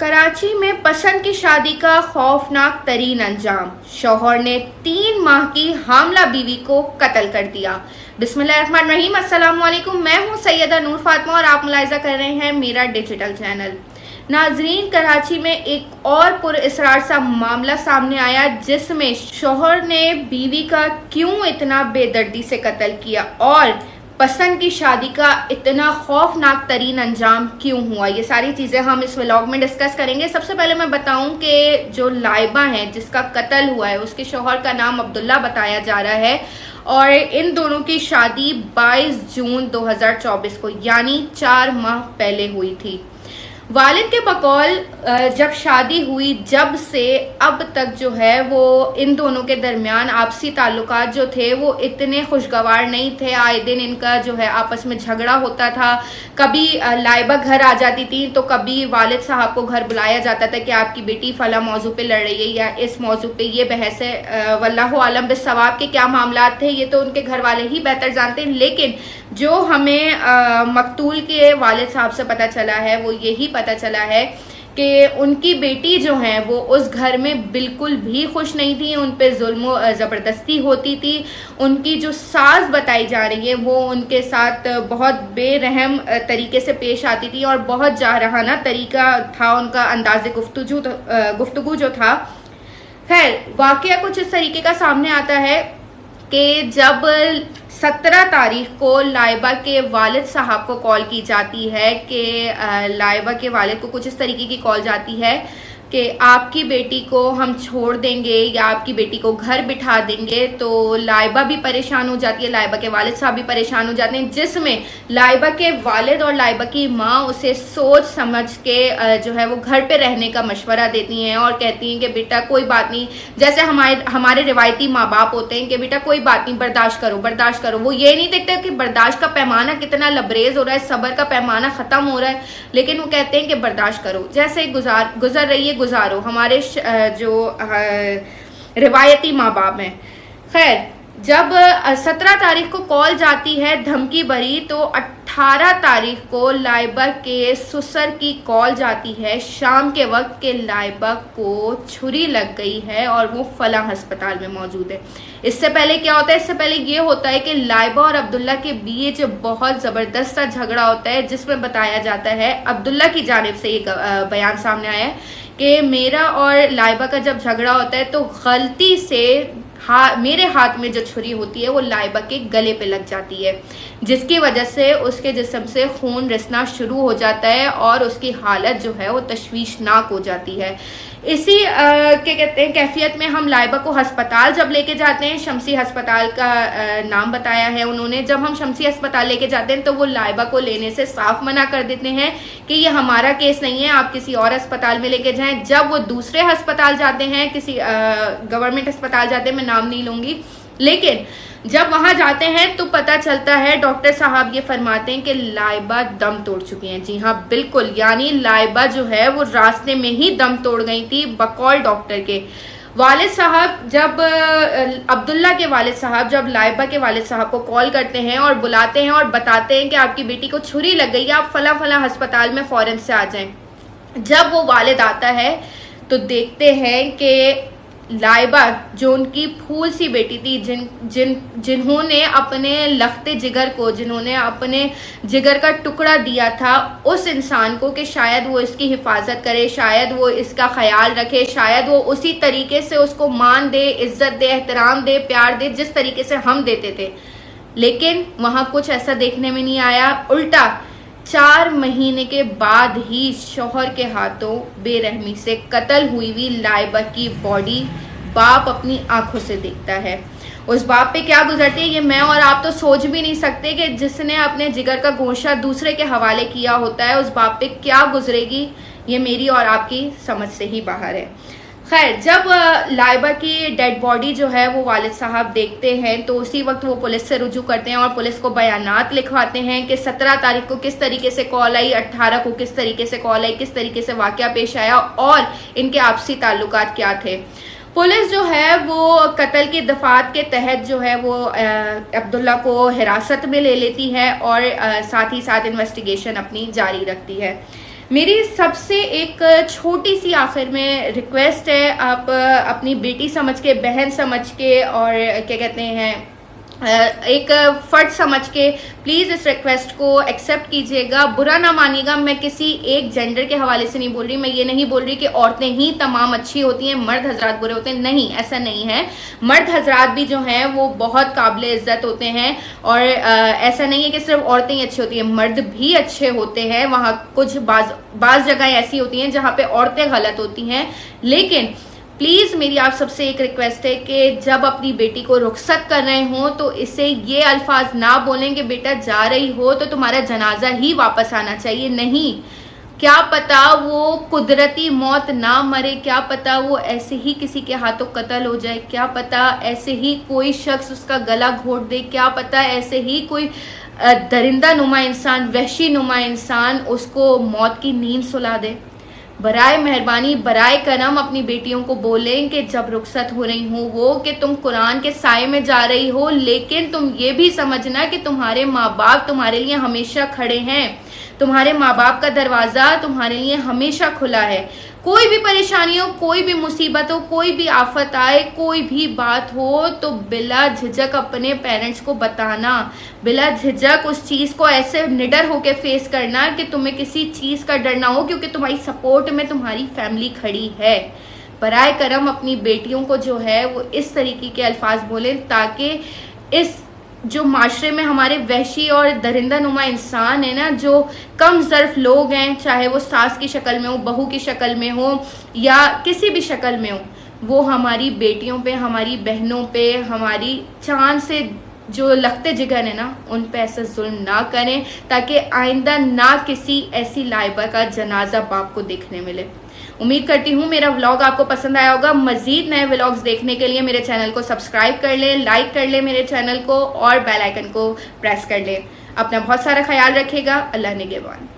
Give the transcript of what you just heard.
कराची में पसंद की शादी का खौफनाक तरीन अंजाम। शौहर ने 3 माह की हामला बीवी को कत्ल कर दिया। बिस्मिल्लाहिर्रहमानिर्रहीम। अस्सलाम वालेकुम। मैं हूं सैयदा नूर फातिमा और आप मुलाहिजा कर रहे हैं मेरा डिजिटल चैनल। नाजरीन, कराची में एक और पुरअसरार सा मामला सामने आया जिसमें शौहर ने बीवी का क्यों इतना बेदर्दी से कत्ल किया और पसंद की शादी का इतना खौफनाक तरीन अंजाम क्यों हुआ। ये सारी चीज़ें हम इस व्लॉग में डिस्कस करेंगे। सबसे पहले मैं बताऊं कि जो लाइबा है जिसका कत्ल हुआ है उसके शौहर का नाम अब्दुल्ला बताया जा रहा है और इन दोनों की शादी 22 जून 2024 को यानी 4 माह पहले हुई थी। वालिद के बकौल जब शादी हुई जब से अब तक जो है वो इन दोनों के दरमियान आपसी ताल्लुकात जो थे वो इतने खुशगवार नहीं थे। आए दिन इनका जो है आपस में झगड़ा होता था। कभी लाइबा घर आ जाती थी तो कभी वालिद साहब को घर बुलाया जाता था कि आपकी बेटी फला मौजू पे लड़ रही है या इस मौजू पे ये बहस है। वल्लाहु आलम बिस्सवाब के क्या मामला थे ये तो उनके घर वाले ही बेहतर जानते हैं, लेकिन जो हमें मकतूल के वालिद साहब से पता चला है वो यही पता चला है कि उनकी बेटी जो है वो उस घर में बिल्कुल भी खुश नहीं थी। उन पे जुल्म ज़बरदस्ती होती थी। उनकी जो सास बताई जा रही है वो उनके साथ बहुत बेरहम तरीके से पेश आती थी और बहुत जारहाना तरीका था उनका अंदाज़ गुफ्तगू जो था। खैर, वाकया कुछ इस तरीके का सामने आता है कि जब 17 तारीख को लाइबा के वालिद साहब को कॉल की जाती है कि लाइबा के वालिद को कुछ इस तरीके की कॉल जाती है कि आपकी बेटी को हम छोड़ देंगे या आपकी बेटी को घर बिठा देंगे, तो लाइबा भी परेशान हो जाती है, लाइबा के वालिद साहब भी परेशान हो जाते हैं, जिसमें लाइबा के वालिद और लाइबा की माँ उसे सोच समझ के जो है वो घर पे रहने का मशवरा देती हैं और कहती हैं कि बेटा कोई बात नहीं, जैसे हमारे रिवायती माँ बाप होते हैं कि बेटा कोई बात नहीं, बर्दाश्त करो। वो ये नहीं देखते कि बर्दाश्त का पैमाना कितना लबरेज हो रहा है, सब्र का पैमाना खत्म हो रहा है, लेकिन वो कहते हैं कि बर्दाश्त करो, जैसे गुजर रही है गुजारो। हमारे जो रिवायती माँ बाप हैं। खैर, जब 17 तारीख को कॉल जाती है धमकी भरी, तो 18 तारीख को लाइबा के ससुर की कॉल जाती है शाम के वक्त के लाइबा को छुरी लग गई है और वो फला अस्पताल में मौजूद है। इससे पहले क्या होता है? इससे पहले ये होता है कि लाइबा और अब्दुल्ला के बीच बहुत ज़बरदस्त सा झगड़ा होता है जिसमें बताया जाता है, अब्दुल्ला की जानिब से ये बयान सामने आया है कि मेरा और लाइबा का जब झगड़ा होता है तो गलती से मेरे हाथ में जो छुरी होती है वो लाइबा के गले पे लग जाती है, जिसकी वजह से उसके जिस्म से खून रिसना शुरू हो जाता है और उसकी हालत जो है वो तशवीशनाक हो जाती है। इसी क्या कहते हैं कैफियत में हम लाइबा को अस्पताल जब लेके जाते हैं, शमसी अस्पताल का नाम बताया है उन्होंने। जब हम शमसी अस्पताल लेके जाते हैं तो वो लाइबा को लेने से साफ मना कर देते हैं कि ये हमारा केस नहीं है, आप किसी और अस्पताल में लेके जाएं। जब वो दूसरे अस्पताल जाते हैं, किसी गवर्नमेंट अस्पताल जाते हैं, मैं नाम नहीं लूंगी, लेकिन जब वहां जाते हैं तो पता चलता है डॉक्टर साहब ये फरमाते हैं कि लाइबा दम तोड़ चुकी हैं। जी हाँ, बिल्कुल, यानी लाइबा जो है वो रास्ते में ही दम तोड़ गई थी बकौल डॉक्टर के। वालिद साहब जब अब्दुल्ला के वालिद साहब जब लाइबा के वालिद साहब को कॉल करते हैं और बुलाते हैं और बताते हैं कि आपकी बेटी को छुरी लग गई है, आप फला फला अस्पताल में फौरन से आ जाएं। जब वो वालिद आता है तो देखते हैं कि लाइबा जो उनकी फूल सी बेटी थी, जिन्होंने अपने लखते जिगर को, जिन्होंने अपने जिगर का टुकड़ा दिया था उस इंसान को कि शायद वो इसकी हिफाजत करे, शायद वो इसका ख्याल रखे, शायद वो उसी तरीके से उसको मान दे, इज्जत दे, एहतराम दे, प्यार दे जिस तरीके से हम देते थे, लेकिन वहां कुछ ऐसा देखने में नहीं आया। उल्टा 4 महीने के बाद ही शौहर के हाथों बेरहमी से कत्ल हुई हुई लाइबा की बॉडी बाप अपनी आंखों से देखता है। उस बाप पे क्या गुजरती है ये मैं और आप तो सोच भी नहीं सकते कि जिसने अपने जिगर का गोशा दूसरे के हवाले किया होता है उस बाप पे क्या गुजरेगी, ये मेरी और आपकी समझ से ही बाहर है। खैर, जब लाइबा की डेड बॉडी जो है वो वालिद साहब देखते हैं तो उसी वक्त वो पुलिस से रुजू करते हैं और पुलिस को बयानात लिखवाते हैं कि 17 तारीख को किस तरीके से कॉल आई, 18 को किस तरीके से कॉल आई, किस तरीके से वाकया पेश आया और इनके आपसी ताल्लुकात क्या थे। पुलिस जो है वो कत्ल की दफात के तहत जो है वो अब्दुल्ला को हिरासत में ले लेती है और साथ ही साथ इन्वेस्टिगेशन अपनी जारी रखती है। मेरी सबसे एक छोटी सी आखिर में रिक्वेस्ट है, आप अपनी बेटी समझ के, बहन समझ के और क्या कहते हैं एक फर्ज समझ के प्लीज़ इस रिक्वेस्ट को एक्सेप्ट कीजिएगा। बुरा ना मानिएगा, मैं किसी एक जेंडर के हवाले से नहीं बोल रही। मैं ये नहीं बोल रही कि औरतें ही तमाम अच्छी होती हैं, मर्द हजरात बुरे होते हैं, नहीं, ऐसा नहीं है। मर्द हजरात भी जो हैं वो बहुत काबिल इज्जत होते हैं और ऐसा नहीं है कि सिर्फ औरतें ही अच्छी होती हैं, मर्द भी अच्छे होते हैं। वहाँ कुछ बाज जगह ऐसी होती हैं जहाँ पे औरतें गलत होती हैं। लेकिन प्लीज़ मेरी आप सबसे एक रिक्वेस्ट है कि जब अपनी बेटी को रुखसत कर रहे हो तो इसे ये अल्फाज ना बोलें कि बेटा जा रही हो तो तुम्हारा जनाजा ही वापस आना चाहिए। नहीं, क्या पता वो कुदरती मौत ना मरे, क्या पता वो ऐसे ही किसी के हाथों कत्ल हो जाए, क्या पता ऐसे ही कोई शख्स उसका गला घोट दे, क्या पता ऐसे ही कोई दरिंदा नुमा इंसान, वहशी नुमा इंसान उसको मौत की नींद सुला दे। बराए मेहरबानी, बराए करम अपनी बेटियों को बोलें कि जब रुखसत हो रही हो वो कि तुम कुरान के साए में जा रही हो, लेकिन तुम ये भी समझना कि तुम्हारे माँ बाप तुम्हारे लिए हमेशा खड़े हैं। तुम्हारे माँ बाप का दरवाजा तुम्हारे लिए हमेशा खुला है। कोई भी परेशानी हो, कोई भी मुसीबत हो, कोई भी आफत आए, कोई भी बात हो तो बिला झिझक अपने पेरेंट्स को बताना, बिला झिझक उस चीज को ऐसे निडर होके फेस करना कि तुम्हें किसी चीज का डर ना हो, क्योंकि तुम्हारी सपोर्ट में तुम्हारी फैमिली खड़ी है। बराए करम अपनी बेटियों को जो है वो इस तरीके के अल्फाज बोलें ताकि इस जो माशरे में हमारे वहशी और दरिंदा नुमा इंसान है ना, जो कम ज़र्फ लोग हैं, चाहे वो सास की शक्ल में हो, बहू की शक्ल में हो या किसी भी शक्ल में हो, वो हमारी बेटियों पे, हमारी बहनों पे, हमारी चांद से जो लखते जिगर है ना, उन पे ऐसा जुल्म ना करें ताकि आइंदा ना किसी ऐसी लाइबा का जनाजा बाप को देखने मिले। उम्मीद करती हूँ मेरा व्लॉग आपको पसंद आया होगा। मजीद नए व्लॉग्स देखने के लिए मेरे चैनल को सब्सक्राइब कर लें, लाइक कर लें मेरे चैनल को और बेल आइकन को प्रेस कर लें। अपना बहुत सारा ख्याल रखिएगा। अल्लाह निगहबान।